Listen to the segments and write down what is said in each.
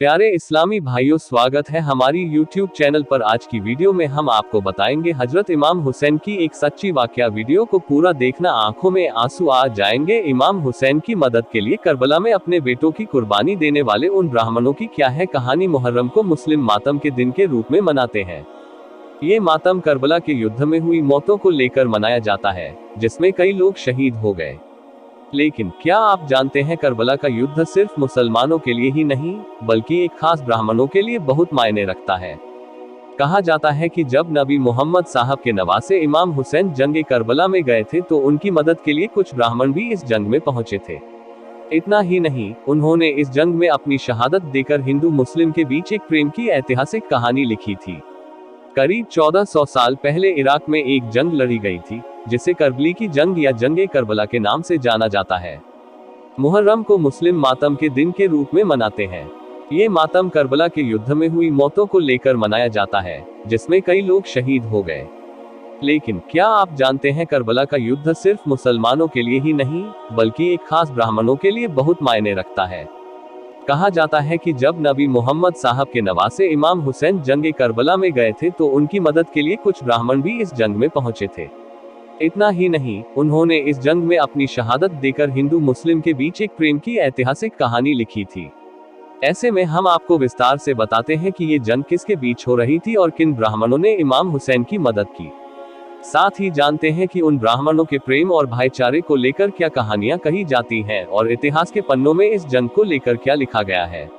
प्यारे इस्लामी भाइयों, स्वागत है हमारी YouTube चैनल पर। आज की वीडियो में हम आपको बताएंगे हजरत इमाम हुसैन की एक सच्ची वाकया। वीडियो को पूरा देखना, आंखों में आंसू आ जाएंगे। इमाम हुसैन की मदद के लिए करबला में अपने बेटों की कुर्बानी देने वाले उन ब्राह्मणों की क्या है कहानी। मुहर्रम को मुस्लिम मातम के दिन के रूप में मनाते हैं। ये मातम करबला के युद्ध में हुई मौतों को लेकर मनाया जाता है, जिसमें कई लोग शहीद हो गए। लेकिन क्या आप जानते हैं, करबला का युद्ध सिर्फ मुसलमानों के लिए ही नहीं, बल्कि एक खास ब्राह्मणों के लिए बहुत मायने रखता है। कहा जाता है कि जब नबी मोहम्मद साहब के नवासे इमाम हुसैन जंग करबला में गए थे तो उनकी मदद के लिए कुछ ब्राह्मण भी इस जंग में पहुंचे थे। इतना ही नहीं, उन्होंने इस जंग में अपनी शहादत देकर हिंदू मुस्लिम के बीच एक प्रेम की ऐतिहासिक कहानी लिखी थी। करीब 1400 साल पहले इराक में एक जंग लड़ी गई थी, जिसे करबली की जंग या जंग करबला के नाम से जाना जाता है। मुहर्रम को मुस्लिम मातम के दिन के रूप में मनाते हैं। ये मातम करबला के युद्ध में हुई मौतों को लेकर मनाया जाता है, जिसमें कई लोग शहीद हो गए। लेकिन क्या आप जानते हैं, करबला का युद्ध सिर्फ मुसलमानों के लिए ही नहीं, बल्कि एक खास ब्राह्मणों के लिए बहुत मायने रखता है। कहा जाता है कि जब नबी मोहम्मद साहब के नवासे इमाम हुसैन जंग करबला में गए थे तो उनकी मदद के लिए कुछ ब्राह्मण भी इस जंग में पहुंचे थे। इतना ही नहीं, उन्होंने इस जंग में अपनी शहादत देकर हिंदू मुस्लिम के बीच एक प्रेम की ऐतिहासिक कहानी लिखी थी। ऐसे में हम आपको विस्तार से बताते हैं कि ये जंग किसके बीच हो रही थी और किन ब्राह्मणों ने इमाम हुसैन की मदद की। साथ ही जानते हैं कि उन ब्राह्मणों के प्रेम और भाईचारे को लेकर क्या कहानियां कही जाती हैं और इतिहास के पन्नों में इस जंग को लेकर क्या लिखा गया है।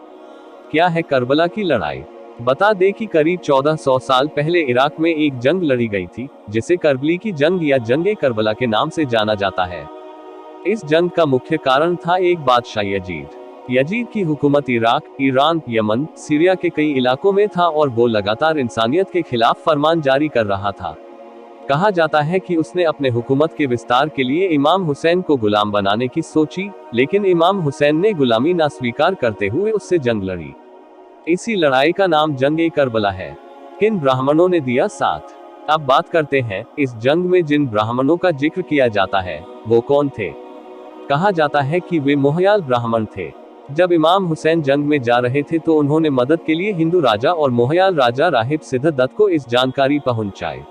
क्या है करबला की लड़ाई? बता दें कि करीब 1400 साल पहले इराक में एक जंग लड़ी गई थी, जिसे करबली की जंग या जंग करबला के नाम से जाना जाता है। इस जंग का मुख्य कारण था एक बादशाह यजीद। यजीद की हुकूमत इराक, ईरान, यमन, सीरिया के कई इलाकों में था और वो लगातार इंसानियत के खिलाफ फरमान जारी कर रहा था। कहा जाता है कि उसने अपने हुकूमत के विस्तार के लिए इमाम हुसैन को गुलाम बनाने की सोची, लेकिन इमाम हुसैन ने गुलामी ना स्वीकार करते हुए उससे जंग लड़ी। इसी लड़ाई का नाम जंग करबला है। किन ब्राह्मणों ने दिया साथ? अब बात करते हैं, इस जंग में जिन ब्राह्मणों का जिक्र किया जाता है वो कौन थे। कहा जाता है कि वे मोहयाल ब्राह्मण थे। जब इमाम हुसैन जंग में जा रहे थे तो उन्होंने मदद के लिए हिंदू राजा और मोहयाल राजा राहिब सिद्धदत्त को इस जानकारी पहुंचाई।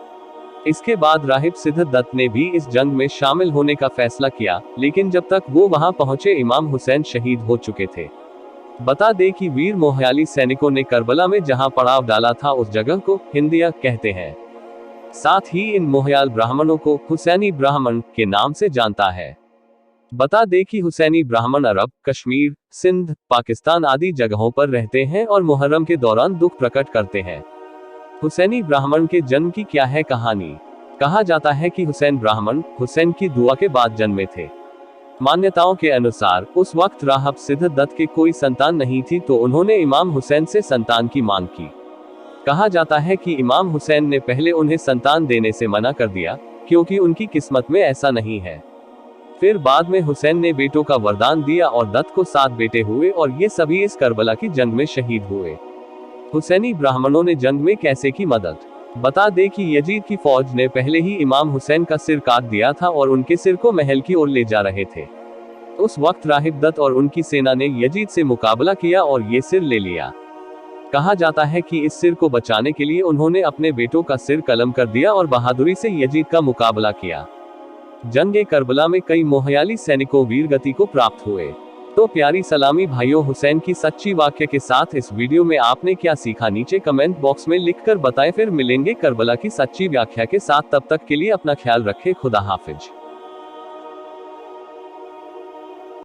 इसके बाद राहिब सिद्धदत्त ने भी इस जंग में शामिल होने का फैसला किया, लेकिन जब तक वो वहां पहुंचे इमाम हुसैन शहीद हो चुके थे। बता दें कि वीर मोहयाली सैनिकों ने करबला में जहां पड़ाव डाला था उस जगह को हिंदिया कहते हैं। साथ ही इन मोहयाल ब्राह्मणों को हुसैनी ब्राह्मण के नाम से जानता है। बता दें कि हुसैनी ब्राह्मण अरब, कश्मीर, सिंध, पाकिस्तान आदि जगहों पर रहते हैं और मुहर्रम के दौरान दुख प्रकट करते हैं। हुसैनी ब्राह्मण के जन्म की क्या है कहानी? कहा जाता है कि हुसैन ब्राह्मण हुसैन की दुआ के बाद जन्मे थे। मान्यताओं के अनुसार उस वक्त राहिब सिद्धदत्त के कोई संतान नहीं थी, तो उन्होंने इमाम हुसैन से संतान की मांग की। कहा जाता है कि इमाम हुसैन ने पहले उन्हें संतान देने से मना कर दिया, क्योंकि उनकी किस्मत में ऐसा नहीं है। फिर बाद में हुसैन ने बेटों का वरदान दिया और दत्त को 7 बेटे हुए और ये सभी इस करबला की जंग में शहीद हुए। हुसैनी ब्राह्मणों ने जंग में कैसे की मदद? बता दें कि यजीद की फौज ने पहले ही इमाम हुसैन का सिर काट दिया था और उनके सिर को महल की ओर ले जा रहे थे। उस वक्त राहिब दत्त और उनकी सेना ने यजीद से मुकाबला किया और ये सिर ले लिया। कहा जाता है कि इस सिर को बचाने के लिए उन्होंने अपने बेटों का सिर कलम कर दिया और बहादुरी से यजीद का मुकाबला किया। जंग करबला में कई मोहयाली सैनिकों वीरगति को प्राप्त हुए। तो प्यारी सलामी भाइयों, हुसैन की सच्ची वाक्य के साथ इस वीडियो में आपने क्या सीखा, नीचे कमेंट बॉक्स में लिखकर बताएं। फिर मिलेंगे करबला की सच्ची व्याख्या के साथ, तब तक के लिए अपना ख्याल रखें। खुदा हाफिज।